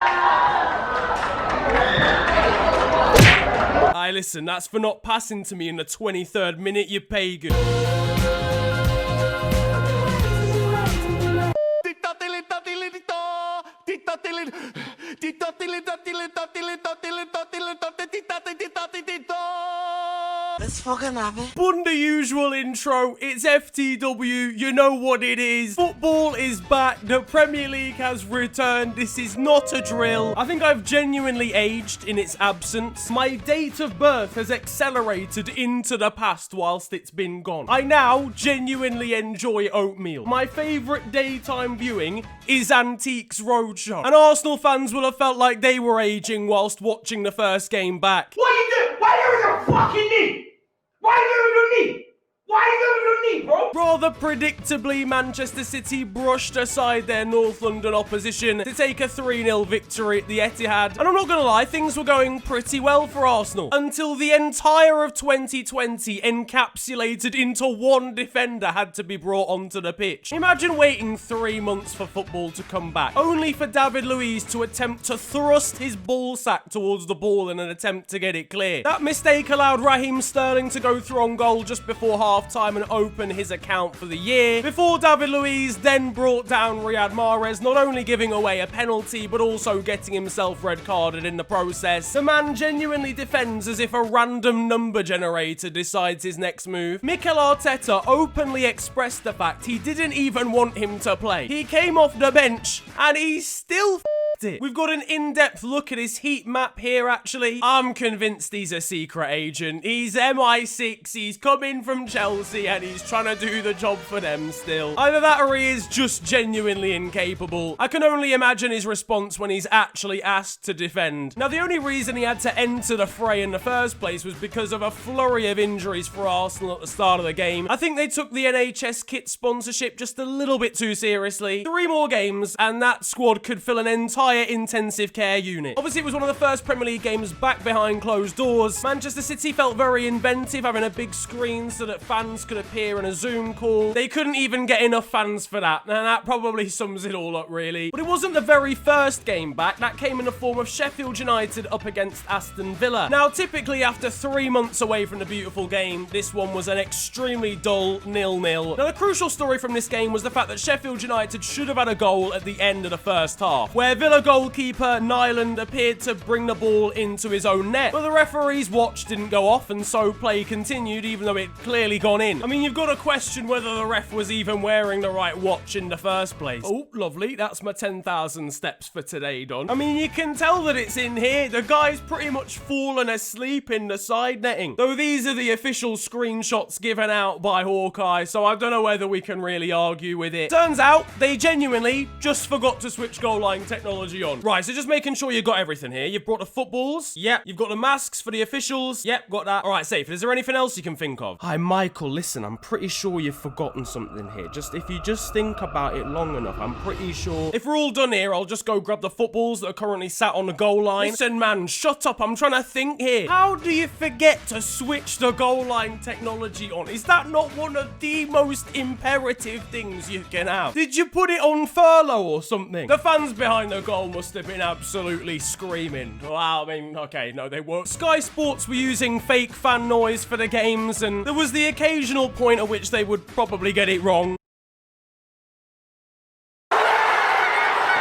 Aye, listen, that's for not passing to me in the 23rd minute, you pagan. Let's fucking have it. Bunda usual intro, it's FTW, you know what it is. Football is back, the Premier League has returned, this is not a drill. I think I've genuinely aged in its absence. My date of birth has accelerated into the past whilst it's been gone. I now genuinely enjoy oatmeal. My favourite daytime viewing is Antiques Roadshow. And Arsenal fans will have felt like they were aging whilst watching the first game back. What you do? Why you even fucking need? Why you even need? Why you even need, bro? Rather predictably, Manchester City brushed aside their North London opposition to take a 3-0 victory at the Etihad. And I'm not gonna lie, things were going pretty well for Arsenal until the entire of 2020 encapsulated into one defender had to be brought onto the pitch. Imagine waiting 3 months for football to come back, only for David Luiz to attempt to thrust his ball sack towards the ball in an attempt to get it clear. That mistake allowed Raheem Sterling to go through on goal just before half-time and open his account for the year, before David Luiz then brought down Riyad Mahrez, not only giving away a penalty, but also getting himself red-carded in the process. The man genuinely defends as if a random number generator decides his next move. Mikel Arteta openly expressed the fact he didn't even want him to play. He came off the bench, and he still it. We've got an in-depth look at his heat map here, actually. I'm convinced he's a secret agent. He's MI6, he's coming from Chelsea, and he's trying to do the job for them still. Either that or he is just genuinely incapable. I can only imagine his response when he's actually asked to defend. Now, the only reason he had to enter the fray in the first place was because of a flurry of injuries for Arsenal at the start of the game. I think they took the NHS kit sponsorship just a little bit too seriously. 3 more games, and that squad could fill an entire intensive care unit. Obviously, it was one of the first Premier League games back behind closed doors. Manchester City felt very inventive, having a big screen so that fans could appear in a Zoom call. They couldn't even get enough fans for that, and that probably sums it all up, really. But it wasn't the very first game back. That came in the form of Sheffield United up against Aston Villa. Now, typically, after 3 months away from the beautiful game, this one was an extremely dull 0-0. Now, the crucial story from this game was the fact that Sheffield United should have had a goal at the end of the first half, where Villa goalkeeper Nyland appeared to bring the ball into his own net, but the referee's watch didn't go off, and so play continued even though it clearly gone in. I mean, you've got to question whether the ref was even wearing the right watch in the first place. Oh, lovely, that's my 10,000 steps for today done. I mean, you can tell that it's in here. The guy's pretty much fallen asleep in the side netting, though these are the official screenshots given out by Hawkeye, so I don't know whether we can really argue with it. Turns out they genuinely just forgot to switch goal line technology on. Right, so just making sure you've got everything here. You've brought the footballs. Yep. You've got the masks for the officials. Yep, got that. All right, safe. Is there anything else you can think of? Hi, Michael. Listen, I'm pretty sure you've forgotten something here. If you just think about it long enough, I'm pretty sure. If we're all done here, I'll just go grab the footballs that are currently sat on the goal line. Listen, man, shut up. I'm trying to think here. How do you forget to switch the goal line technology on? Is that not one of the most imperative things you can have? Did you put it on furlough or something? The fans behind the goal must have been absolutely screaming. Wow, I mean, okay, no, they weren't. Sky Sports were using fake fan noise for the games, and there was the occasional point at which they would probably get it wrong.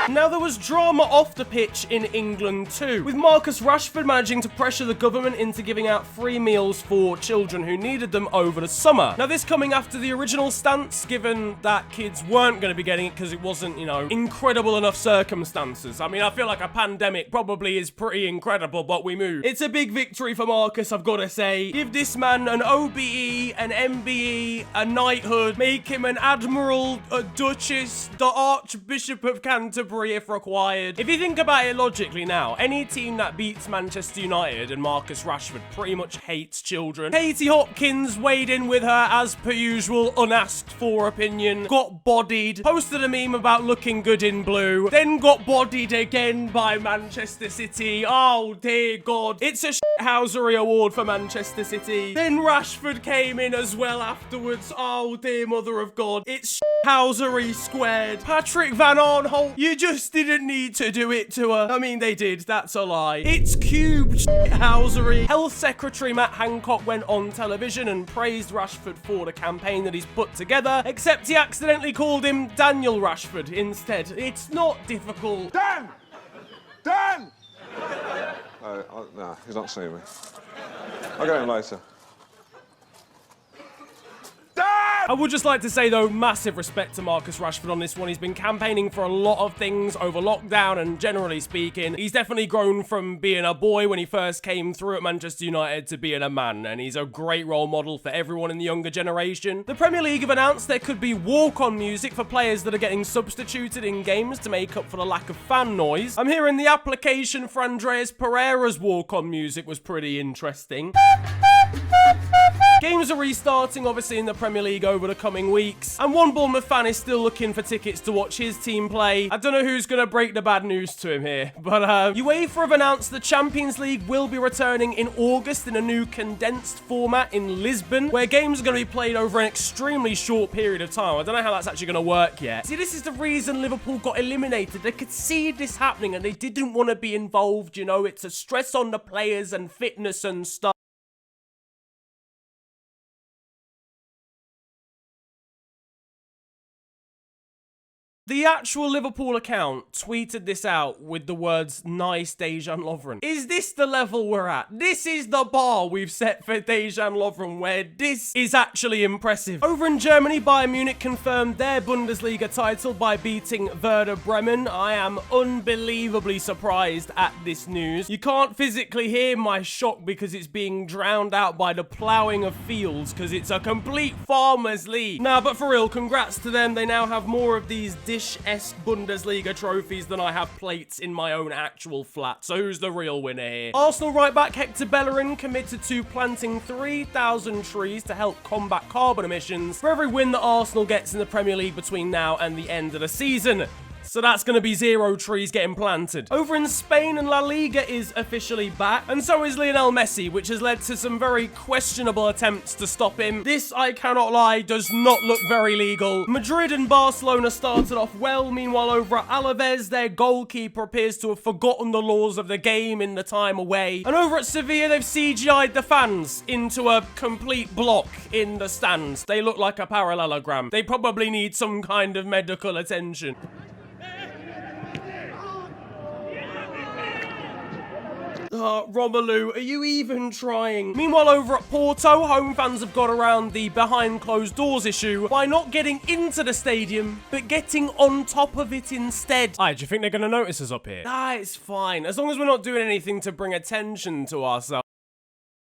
Now, there was drama off the pitch in England too, with Marcus Rashford managing to pressure the government into giving out free meals for children who needed them over the summer. Now, this coming after the original stance, given that kids weren't going to be getting it because it wasn't, you know, incredible enough circumstances. I mean, I feel like a pandemic probably is pretty incredible, but we move. It's a big victory for Marcus, I've got to say. Give this man an OBE, an MBE, a knighthood, make him an admiral, a duchess, the Archbishop of Canterbury if required. If you think about it logically now, any team that beats Manchester United and Marcus Rashford pretty much hates children. Katie Hopkins weighed in with her as per usual, unasked for opinion, got bodied, posted a meme about looking good in blue, then got bodied again by Manchester City. Oh dear God. It's a Shithousery award for Manchester City. Then Rashford came in as well afterwards. Oh dear mother of God. It's Shithousery squared. Patrick Van Aanholt, you just didn't need to do it to her. I mean, they did. That's a lie. It's cubed shithousery. Health Secretary Matt Hancock went on television and praised Rashford for the campaign that he's put together, except he accidentally called him Daniel Rashford instead. It's not difficult. Dan! Dan! No, he's not seeing me. I'll get him later. I would just like to say, though, massive respect to Marcus Rashford on this one. He's been campaigning for a lot of things over lockdown, and generally speaking, he's definitely grown from being a boy when he first came through at Manchester United to being a man, and he's a great role model for everyone in the younger generation. The Premier League have announced there could be walk-on music for players that are getting substituted in games to make up for the lack of fan noise. I'm hearing the application for Andreas Pereira's walk-on music was pretty interesting. Games are restarting, obviously, in the Premier League over the coming weeks, and one Bournemouth fan is still looking for tickets to watch his team play. I don't know who's going to break the bad news to him here, but UEFA have announced the Champions League will be returning in August in a new condensed format in Lisbon, where games are going to be played over an extremely short period of time. I don't know how that's actually going to work yet. See, this is the reason Liverpool got eliminated. They could see this happening, and they didn't want to be involved, you know. It's a stress on the players and fitness and stuff. The actual Liverpool account tweeted this out with the words, "Nice Dejan Lovren." Is this the level we're at? This is the bar we've set for Dejan Lovren, where this is actually impressive. Over in Germany, Bayern Munich confirmed their Bundesliga title by beating Werder Bremen. I am unbelievably surprised at this news. You can't physically hear my shock because it's being drowned out by the ploughing of fields, because it's a complete farmers league. Nah, but for real, congrats to them. They now have more of these dish-esque Bundesliga trophies than I have plates in my own actual flat. So who's the real winner here? Arsenal right-back Hector Bellerin committed to planting 3,000 trees to help combat carbon emissions for every win that Arsenal gets in the Premier League between now and the end of the season. So that's going to be 0 trees getting planted. Over in Spain, and La Liga is officially back, and so is Lionel Messi, which has led to some very questionable attempts to stop him. This, I cannot lie, does not look very legal. Madrid and Barcelona started off well. Meanwhile, over at Alaves, their goalkeeper appears to have forgotten the laws of the game in the time away. And over at Sevilla, they've CGI'd the fans into a complete block in the stands. They look like a parallelogram. They probably need some kind of medical attention. Romelu, are you even trying? Meanwhile, over at Porto, home fans have got around the behind closed doors issue by not getting into the stadium, but getting on top of it instead. Do you think they're going to notice us up here? Nah, it's fine. As long as we're not doing anything to bring attention to ourselves.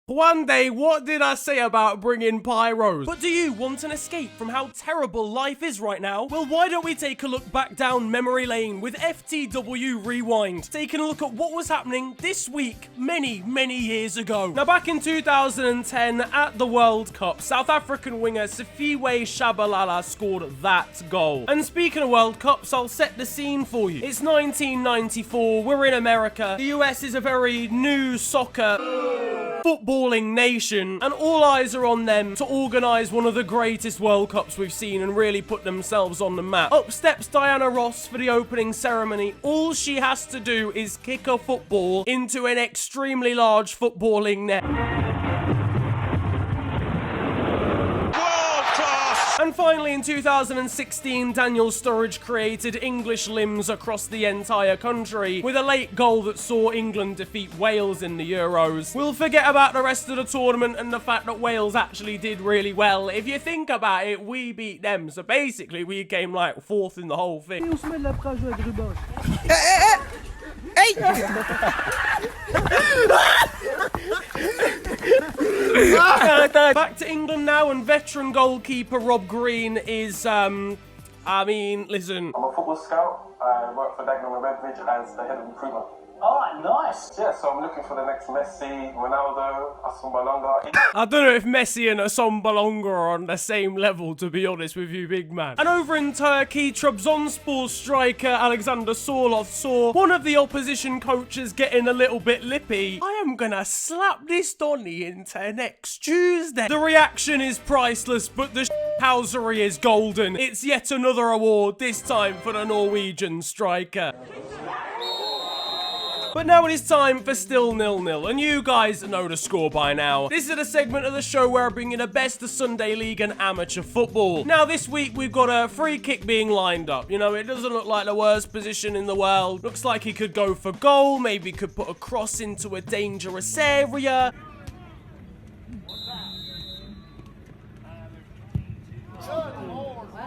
One day, what did I say about bringing pyros? But do you want an escape from how terrible life is right now? Well, why don't we take a look back down memory lane with FTW Rewind, taking a look at what was happening this week many, many years ago. Now, back in 2010 at the World Cup, South African winger Sifiwe Shabalala scored that goal. And speaking of World Cups, I'll set the scene for you. It's 1994, we're in America. The US is a very new soccer footballing nation, and all eyes are on them to organise one of the greatest World Cups we've seen and really put themselves on the map. Up steps Diana Ross for the opening ceremony. All she has to do is kick a football into an extremely large footballing net. And finally, in 2016, Daniel Sturridge created English limbs across the entire country with a late goal that saw England defeat Wales in the Euros. We'll forget about the rest of the tournament and the fact that Wales actually did really well. If you think about it, we beat them, so basically we came like fourth in the whole thing. Back to England now, and veteran goalkeeper Rob Green is, listen. I'm a football scout. I work for Dagenham and Redbridge as the head of recruitment. Oh, nice. Yeah, so I'm looking for the next Messi, Ronaldo, Aston I don't know if Messi and Asombalonga are on the same level, to be honest with you, big man. And over in Turkey, Trabzonspor striker Alexander Sorloth saw one of the opposition coaches getting a little bit lippy. I am gonna slap this Donny into next Tuesday. The reaction is priceless, but the Shithousery is golden. It's yet another award, this time for the Norwegian striker. But now it is time for Still 0-0, and you guys know the score by now. This is a segment of the show where I bring you the best of Sunday League and amateur football. Now this week we've got a free kick being lined up. You know, it doesn't look like the worst position in the world. Looks like he could go for goal, maybe could put a cross into a dangerous area.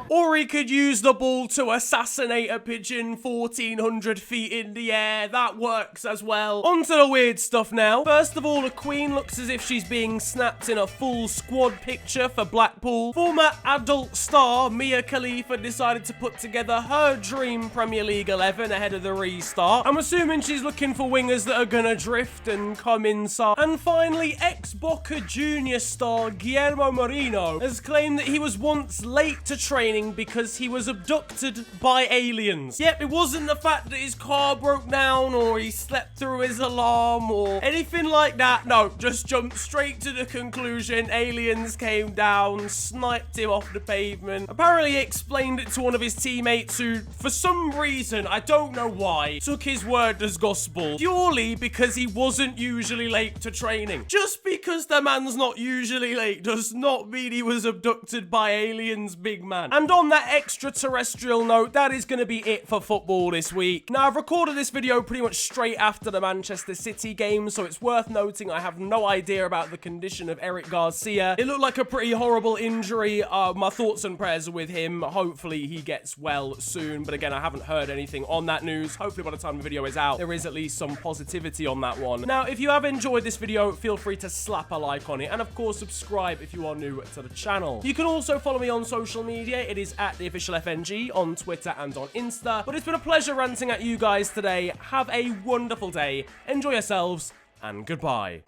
Or he could use the ball to assassinate a pigeon 1,400 feet in the air. That works as well. On to the weird stuff now. First of all, the Queen looks as if she's being snapped in a full squad picture for Blackpool. Former adult star Mia Khalifa decided to put together her dream Premier League 11 ahead of the restart. I'm assuming she's looking for wingers that are gonna drift and come inside. And finally, ex-BOCA Juniors star Guillermo Moreno has claimed that he was once late to training because he was abducted by aliens. Yep, it wasn't the fact that his car broke down or he slept through his alarm or anything like that. No, just jumped straight to the conclusion. Aliens came down, sniped him off the pavement. Apparently he explained it to one of his teammates who, for some reason, I don't know why, took his word as gospel, purely because he wasn't usually late to training. Just because the man's not usually late does not mean he was abducted by aliens, big man. And on that extraterrestrial note, that is going to be it for football this week. Now, I've recorded this video pretty much straight after the Manchester City game, so it's worth noting I have no idea about the condition of Eric Garcia. It looked like a pretty horrible injury. My thoughts and prayers are with him. Hopefully he gets well soon, but again, I haven't heard anything on that news. Hopefully by the time the video is out, there is at least some positivity on that one. Now, if you have enjoyed this video, feel free to slap a like on it, and of course, subscribe if you are new to the channel. You can also follow me on social media. It is at the official FNG on Twitter and on Insta. But it's been a pleasure ranting at you guys today. Have a wonderful day. Enjoy yourselves, and goodbye.